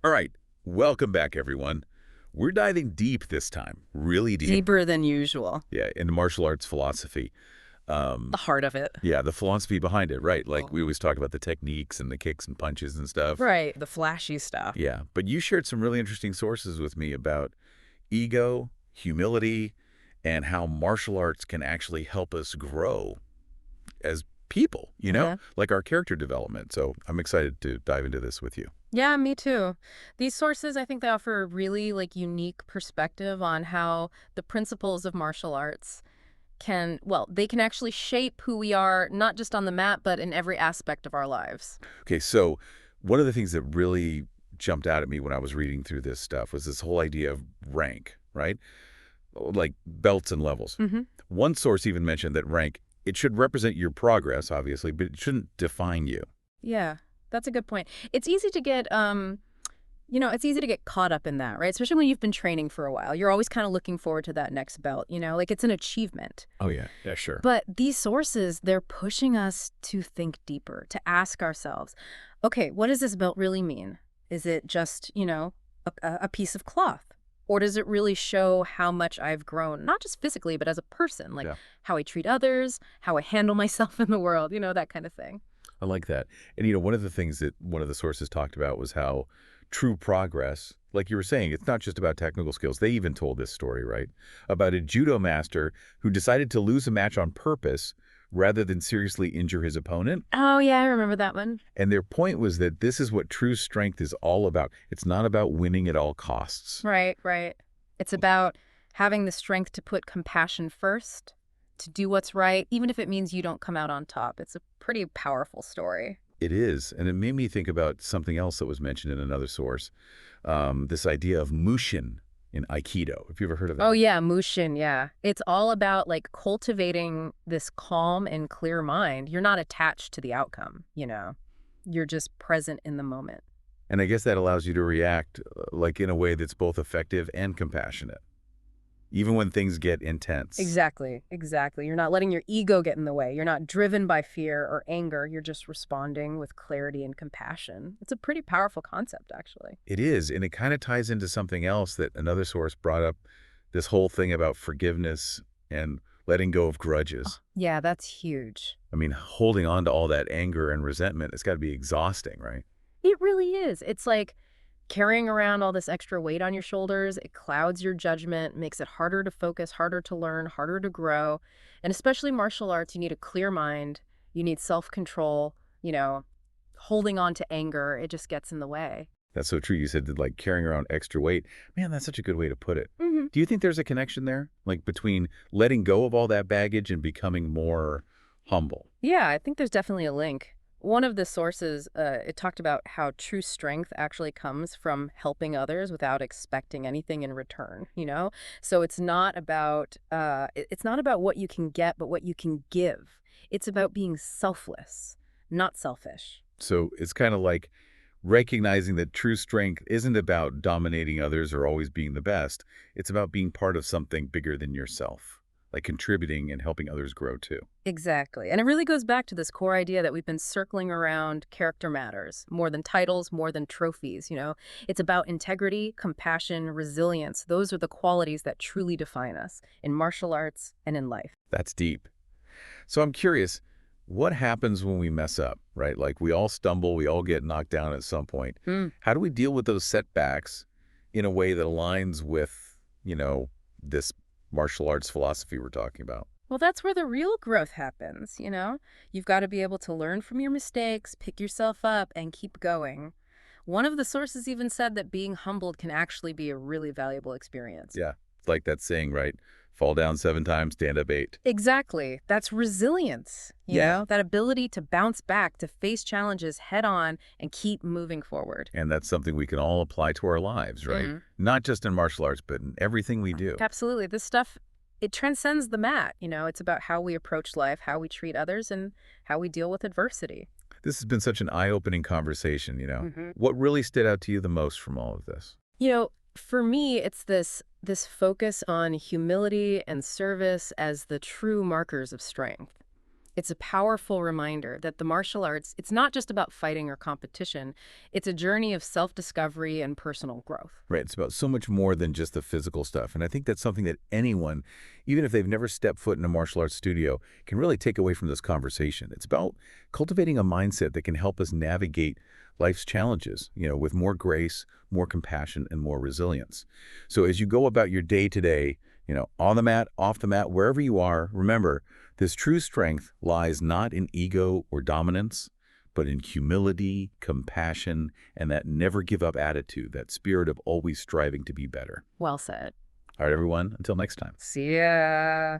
All right, welcome back, everyone. We're diving deep this time, really deep. Deeper than usual. Yeah, into martial arts philosophy. Um, The heart of it. yeah, the philosophy behind it, right? Like we Oh. always talk about the techniques and the kicks and punches and stuff. Right, the flashy stuff. Yeah, but you shared some really interesting sources with me about ego, humility, and how martial arts can actually help us grow as people, Uh-huh. like our character development. So I'm excited to dive into this with you. Yeah, me too. These sources, I think they offer a really unique perspective on how the principles of martial arts they can actually shape who we are, not just on the mat, but in every aspect of our lives. Okay, so one of the things that really jumped out at me when I was reading through this stuff was this whole idea of rank, right? Like belts and levels. Hmm. One source even mentioned that rank, it should represent your progress, obviously, but it shouldn't define you. Yeah, that's a good point. It's easy to get it's easy to get caught up in that, right? Especially when you've been training for a while. You're always kind of looking forward to that next belt, like it's an achievement. Oh, yeah. Yeah, sure. But these sources, they're pushing us to think deeper, to ask ourselves, okay, what does this belt really mean? Is it just, a piece of cloth? Or does it really show how much I've grown, not just physically, but as a person, like Yeah, how I treat others, how I handle myself in the world, that kind of thing. I like that. And, one of the things that one of the sources talked about was how true progress, like you were saying, it's not just about technical skills. They even told this story, right? About a judo master who decided to lose a match on purpose rather than seriously injure his opponent. Oh, yeah, I remember that one. And their point was that this is what true strength is all about. It's not about winning at all costs. Right, right. It's about having the strength to put compassion first, to do what's right, even if it means you don't come out on top. It's a pretty powerful story. It is. And it made me think about something else that was mentioned in another source. This idea of mushin in Aikido. Have you ever heard of Oh that? yeah, Mushin, yeah. It's all about cultivating this calm and clear mind. You're not attached to the outcome. You're just present in the moment. And I guess that allows you to react like in a way that's both effective and compassionate, even when things get intense. Exactly, exactly. You're not letting your ego get in the way. You're not driven by fear or anger. You're just responding with clarity and compassion. It's a pretty powerful concept, actually. It is, and it kind of ties into something else that another source brought up, this whole thing about forgiveness and letting go of grudges. Yeah, that's huge. I mean, holding on to all that anger and resentment, it's got to be exhausting, right? It really is. It's like carrying around all this extra weight on your shoulders. It clouds your judgment, makes it harder to focus, harder to learn, harder to grow. And especially martial arts, you need a clear mind. You need self-control, holding on to anger. It just gets in the way. That's so true. You said that like carrying around extra weight. Man, that's such a good way to put it. Hmm. Do you think there's a connection there? Like between letting go of all that baggage and becoming more humble? Yeah, I think there's definitely a link. One of the sources, it talked about how true strength actually comes from helping others without expecting anything in return. So it's not about what you can get, but what you can give. It's about being selfless, not selfish. So it's kind of like recognizing that true strength isn't about dominating others or always being the best. It's about being part of something bigger than yourself, like contributing and helping others grow too. Exactly. And it really goes back to this core idea that we've been circling around character matters, more than titles, more than trophies. It's about integrity, compassion, resilience. Those are the qualities that truly define us in martial arts and in life. That's deep. So I'm curious, what happens when we mess up, right? Like we all stumble, we all get knocked down at some point. Mm. How do we deal with those setbacks in a way that aligns with, this martial arts philosophy we're talking about? Well, that's where the real growth happens. You've got to be able to learn from your mistakes, pick yourself up, and keep going. One of the sources even said that being humbled can actually be a really valuable experience. Yeah, it's like that saying, right? Fall down 7 times, stand up 8. Exactly. That's resilience, Yeah. that ability to bounce back, to face challenges head on and keep moving forward. And that's something we can all apply to our lives, right? Mhm. Not just in martial arts, but in everything we do. Absolutely. This stuff, it transcends the mat. It's about how we approach life, how we treat others, and how we deal with adversity. This has been such an eye-opening conversation. Hmm. What really stood out to you the most from all of this? For me, it's this focus on humility and service as the true markers of strength. It's a powerful reminder that the martial arts, it's not just about fighting or competition. It's a journey of self-discovery and personal growth. Right. It's about so much more than just the physical stuff. And I think that's something that anyone, even if they've never stepped foot in a martial arts studio, can really take away from this conversation. It's about cultivating a mindset that can help us navigate life's challenges, with more grace, more compassion, and more resilience. So as you go about your day to day, on the mat, off the mat, wherever you are, remember, this true strength lies not in ego or dominance, but in humility, compassion, and that never give up attitude, that spirit of always striving to be better. Well said. All right, everyone, until next time. See ya.